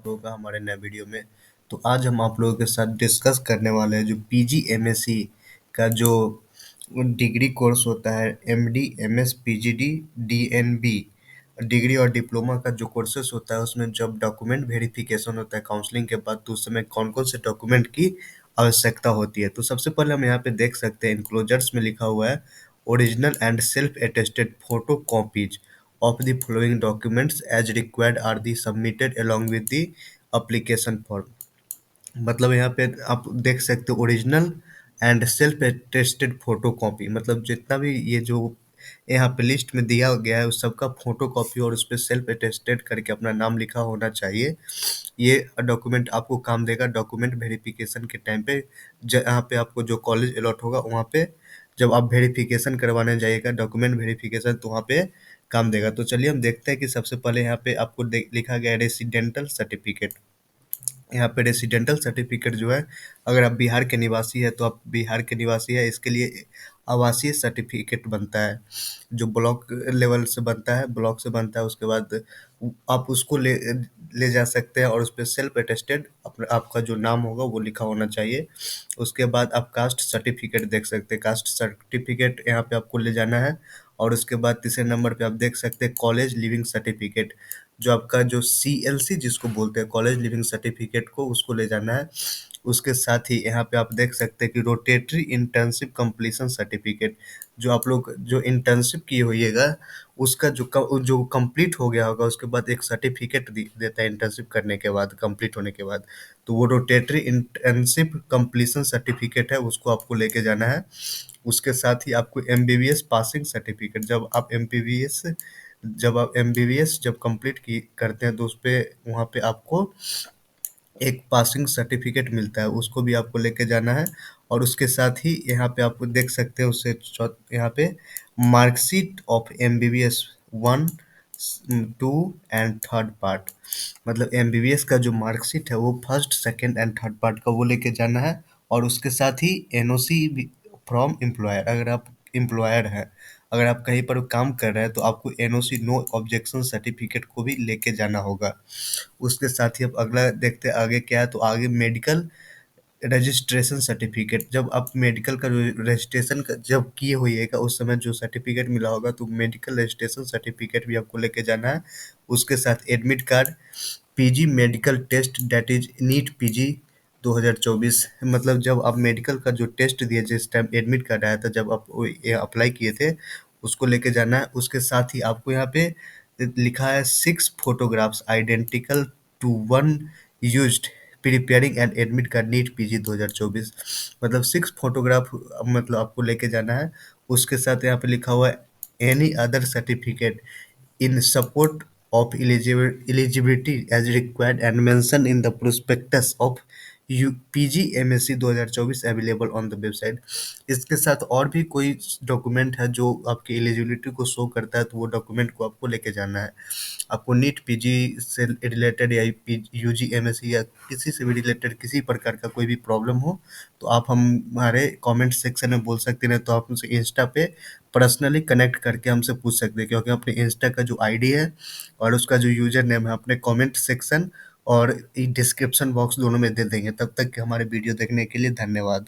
आप लोगों का हमारे नए वीडियो में। तो आज हम आप लोगों के साथ डिस्कस करने वाले हैं जो पीजी एमएससी का जो डिग्री कोर्स होता है, MD MS PGD DNB degree और डिप्लोमा का जो कोर्सेस होता है, उसमें जब डॉक्यूमेंट वेरिफिकेशन होता है काउंसलिंग के बाद, तो उस समय कौन कौन से डॉक्यूमेंट की आवश्यकता होती है। तो सबसे पहले हम यहाँ पे देख सकते हैं, इनक्लोजर्स में लिखा हुआ है original and self attested photo copies of the following documents as required are the submitted along with the application form। मतलब यहाँ पे आप देख सकते हो original and self attested photo copy, मतलब जितना भी ये जो यहाँ पे लिस्ट में दिया गया है उस सबका फोटो कॉपी और उस पर सेल्फ अटेस्टेड करके अपना नाम लिखा होना चाहिए। ये डॉक्यूमेंट आपको काम देगा डॉक्यूमेंट वेरिफिकेशन के टाइम पे। जहाँ पे आपको जो कॉलेज अलॉट होगा वहाँ पे जब आप वेरिफिकेशन करवाने जाइएगा डॉक्यूमेंट वेरिफिकेशन, तो वहाँ पे काम देगा। तो चलिए हम देखते हैं कि सबसे पहले यहाँ पे आपको लिखा गया है रेसिडेंटल सर्टिफिकेट। यहाँ पे रेसिडेंटल सर्टिफिकेट जो है, अगर आप बिहार के निवासी है तो आप बिहार के निवासी है, इसके लिए आवासीय सर्टिफिकेट बनता है जो ब्लॉक लेवल से बनता है, ब्लॉक से बनता है। उसके बाद आप उसको ले ले जा सकते हैं और उस पर सेल्फ अटेस्टेड आपका जो नाम होगा वो लिखा होना चाहिए। उसके बाद आप कास्ट सर्टिफिकेट देख सकते हैं, कास्ट सर्टिफिकेट यहाँ पे आपको ले जाना है। और उसके बाद तीसरे नंबर पे आप देख सकते हैं कॉलेज लिविंग सर्टिफिकेट, जो आपका जो सीएलसी जिसको बोलते हैं कॉलेज लिविंग सर्टिफिकेट को, उसको ले जाना है। उसके साथ ही यहाँ पे आप देख सकते हैं कि रोटेटरी इंटर्नशिप कंप्लीशन सर्टिफिकेट, जो आप लोग जो इंटर्नशिप किए होइएगा उसका जो कंप्लीट हो गया होगा उसके बाद एक सर्टिफिकेट देता है इंटर्नशिप करने के बाद, कंप्लीट होने के बाद। तो वो रोटेटरी इंटर्नशिप कंप्लीशन सर्टिफिकेट है, उसको आपको लेके जाना है। उसके साथ ही आपको एमबीबीएस पासिंग सर्टिफिकेट, जब आप एमबीबीएस जब कंप्लीट की करते हैं तो उस पे वहाँ पे आपको एक पासिंग सर्टिफिकेट मिलता है, उसको भी आपको लेके जाना है। और उसके साथ ही यहाँ पे आप देख सकते हैं यहाँ पे marksheet of MBBS 1, 2 and third part, मतलब एमबीबीएस का जो मार्कशीट है वो first, second and third part का वो लेके जाना है। और उसके साथ ही एनओसी फ्रॉम एम्प्लॉयर, अगर आप एम्प्लॉयर हैं, अगर आप कहीं पर काम कर रहे हैं तो आपको एनओसी नो ऑब्जेक्शन सर्टिफिकेट को भी लेके जाना होगा। उसके साथ ही अब अगला देखते हैं आगे क्या है। तो आगे मेडिकल रजिस्ट्रेशन सर्टिफिकेट, जब आप मेडिकल का रजिस्ट्रेशन जब किए होइएगा उस समय जो सर्टिफिकेट मिला होगा, तो मेडिकल रजिस्ट्रेशन सर्टिफिकेट भी आपको लेके जाना है। उसके साथ admit card, PG medical test that is NEET PG 2024, मतलब जब आप मेडिकल का जो टेस्ट दिए जिस टाइम एडमिट कार्ड आया था, जब आप अप्लाई किए थे, उसको लेके जाना है। उसके साथ ही आपको यहाँ पे लिखा है 6 photographs identical to one used preparing and admit card NEET PG 2024, मतलब 6 फोटोग्राफ मतलब आपको लेके जाना है। उसके साथ यहाँ पे लिखा हुआ है any other certificate in support of eligibility as required and mentioned in the prospectus of PG MSc 2024 available on the website. इसके साथ और भी कोई डॉक्यूमेंट है जो आपकी एलिजिबिलिटी को शो करता है, तो वो डॉक्यूमेंट को आपको लेके जाना है। आपको नीट पीजी से रिलेटेड या यूजी एमएससी या किसी से भी रिलेटेड किसी प्रकार का कोई भी प्रॉब्लम हो तो आप हमारे कमेंट सेक्शन में बोल सकते हैं, तो आप हमसे इंस्टा पे पर्सनली कनेक्ट करके हमसे पूछ सकते हैं, क्योंकि अपने इंस्टा का जो आईडी है और उसका जो यूजर नेम है अपने कमेंट सेक्शन और डिस्क्रिप्शन बॉक्स दोनों में दे देंगे। तब तक के हमारे वीडियो देखने के लिए धन्यवाद।